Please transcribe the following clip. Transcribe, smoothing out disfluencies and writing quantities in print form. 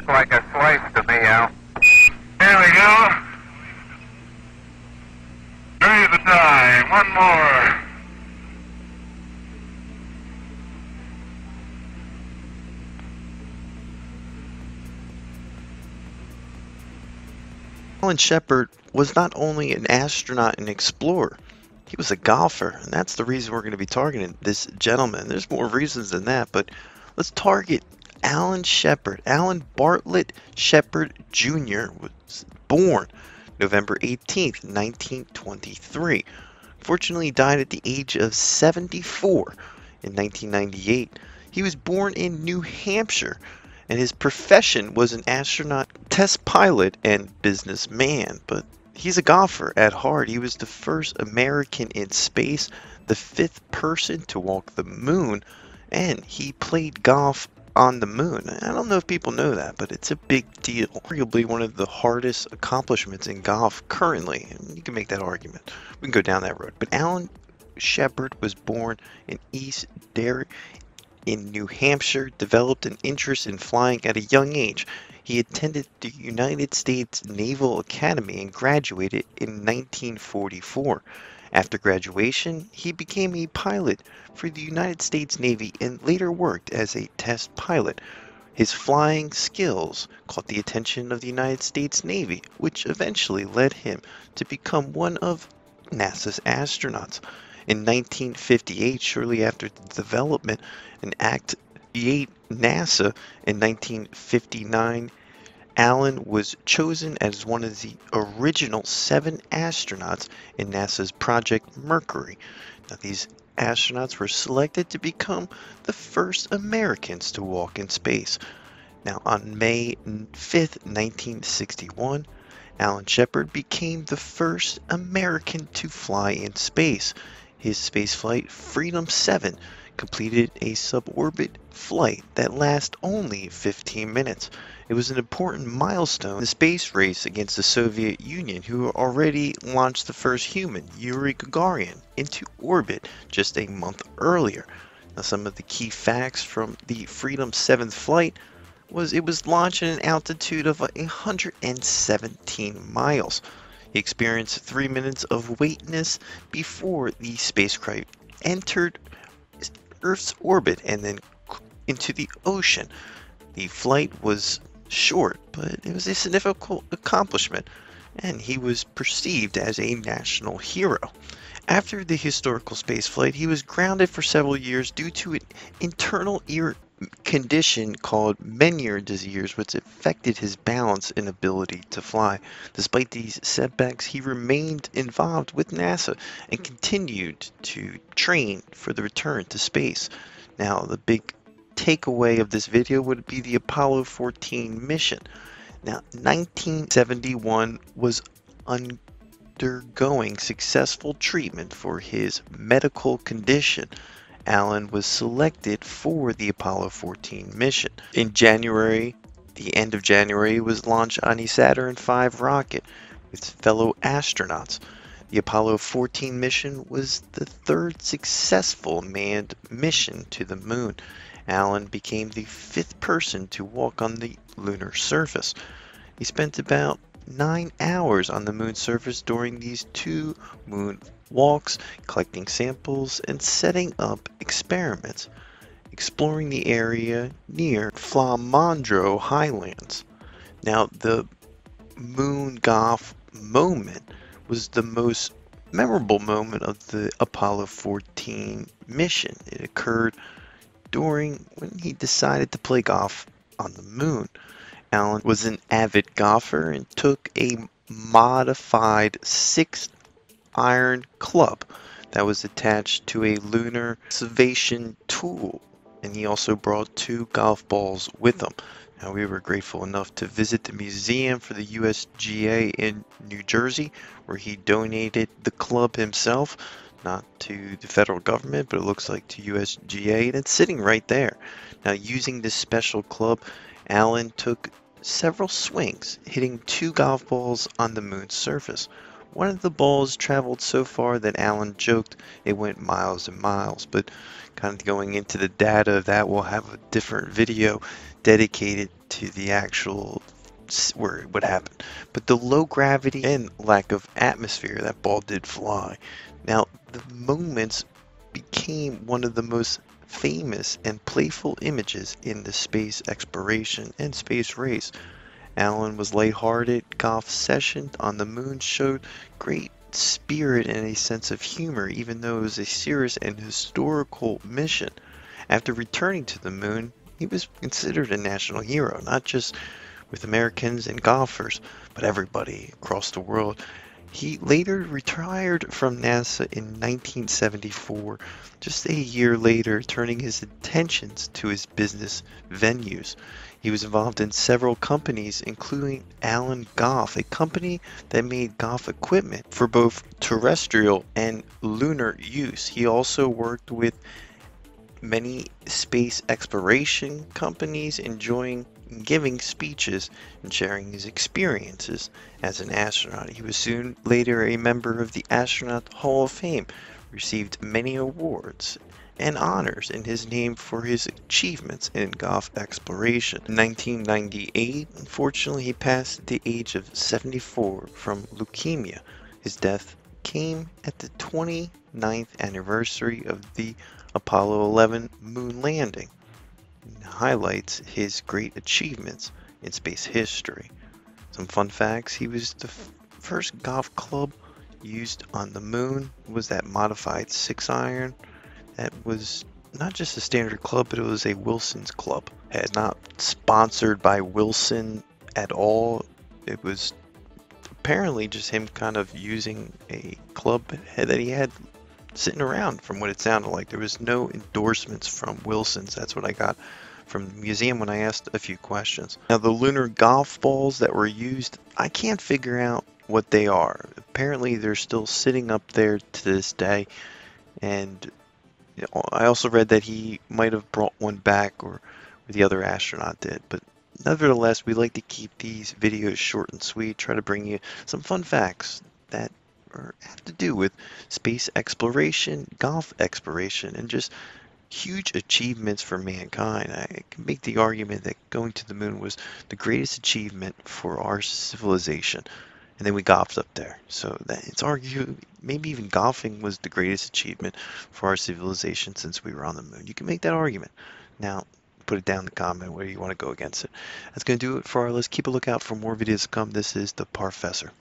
like a slice to me, Al. There we go. Hurry the time. One more. Alan Shepard was not only an astronaut and explorer, he was a golfer, and that's the reason we're going to be targeting this gentleman. There's more reasons than that, but let's target Alan Shepard. Alan Bartlett Shepard Jr. was born November 18th, 1923. Fortunately, he died at the age of 74 in 1998. He was born in New Hampshire, and his profession was an astronaut, test pilot, and businessman. But he's a golfer at heart. He was the first American in space, the 5th person to walk the moon, and he played golf on the moon. I don't know if people know that, but it's a big deal. Arguably one of the hardest accomplishments in golf currently, and you can make that argument. We can go down that road. But Alan Shepard was born in East Derry in New Hampshire, developed an interest in flying at a young age. He attended the United States Naval Academy and graduated in 1944. After graduation, he became a pilot for the United States Navy and later worked as a test pilot. His flying skills caught the attention of the United States Navy, which eventually led him to become one of NASA's astronauts. In 1958, shortly after the development and activate NASA in 1959, Alan was chosen as one of the original 7 astronauts in NASA's Project Mercury. Now, these astronauts were selected to become the first Americans to walk in space. Now, on May 5th, 1961, Alan Shepard became the first American to fly in space. His spaceflight Freedom 7 completed a suborbit flight that lasted only 15 minutes. It was an important milestone in the space race against the Soviet Union, who already launched the first human, Yuri Gagarin, into orbit just a month earlier. Now, some of the key facts from the Freedom 7 flight was it was launched at an altitude of 117 miles. He experienced 3 minutes of weightness before the spacecraft entered Earth's orbit and then into the ocean. The flight was short, but it was a significant accomplishment, and he was perceived as a national hero. After the historical spaceflight, he was grounded for several years due to an internal ear condition called Meniere's disease, which affected his balance and ability to fly. Despite these setbacks, he remained involved with NASA and continued to train for the return to space. Now, the big takeaway of this video would be the Apollo 14 mission. Now, 1971 was undergoing successful treatment for his medical condition. Alan was selected for the Apollo 14 mission. In January, the end of January, he was launched on a Saturn V rocket with fellow astronauts. The Apollo 14 mission was the 3rd successful manned mission to the moon. Alan became the 5th person to walk on the lunar surface. He spent about 9 hours on the moon's surface during these 2 moon walks, collecting samples and setting up experiments, exploring the area near Flamandro Highlands. Now, the moon golf moment was the most memorable moment of the Apollo 14 mission. It occurred during when he decided to play golf on the moon. Alan was an avid golfer and took a modified 6-iron club that was attached to a lunar observation tool, and he also brought 2 golf balls with him. Now, we were grateful enough to visit the museum for the USGA in New Jersey, where he donated the club himself, not to the federal government, but it looks like to USGA, and it's sitting right there. Now, using this special club, Alan took several swings, hitting 2 golf balls on the moon's surface. One of the balls traveled so far that Alan joked it went miles and miles, but kind of going into the data of that, we'll have a different video dedicated into the actual where what happened. But the low gravity and lack of atmosphere, that ball did fly. Now, the moments became one of the most famous and playful images in the space exploration and space race. Alan was lighthearted. Goff's session on the moon showed great spirit and a sense of humor, even though it was a serious and historical mission. After returning to the moon, he was considered a national hero, not just with Americans and golfers, but everybody across the world. He later retired from NASA in 1974, just a year later, turning his attentions to his business venues. He was involved in several companies, including Alan Goff, a company that made golf equipment for both terrestrial and lunar use. He also worked with many space exploration companies, enjoying giving speeches and sharing his experiences as an astronaut. He was soon later a member of the Astronaut Hall of Fame, received many awards and honors in his name for his achievements in golf exploration. In 1998, unfortunately, he passed at the age of 74 from leukemia. His death came at the 29th anniversary of the Apollo 11 moon landing. It highlights his great achievements in space history. Some fun facts: he was the first golf club used on the moon was that modified 6-iron. That was not just a standard club, but it was a Wilson's club. It not sponsored by Wilson at all. It was apparently just him kind of using a club that he had sitting around, from what it sounded like. There was no endorsements from Wilson's. That's what I got from the museum when I asked a few questions. Now, the lunar golf balls that were used, I can't figure out what they are. Apparently, they're still sitting up there to this day. And I also read that he might have brought one back, or the other astronaut did. But nevertheless, we like to keep these videos short and sweet, try to bring you some fun facts that have to do with space exploration, golf exploration, and just huge achievements for mankind. I can make the argument that going to the moon was the greatest achievement for our civilization. And then we golfed up there. So that it's argued maybe even golfing was the greatest achievement for our civilization since we were on the moon. You can make that argument. Now, put it down in the comment whether you want to go against it. That's going to do it for our list. Keep a lookout for more videos to come. This is the Parfessor.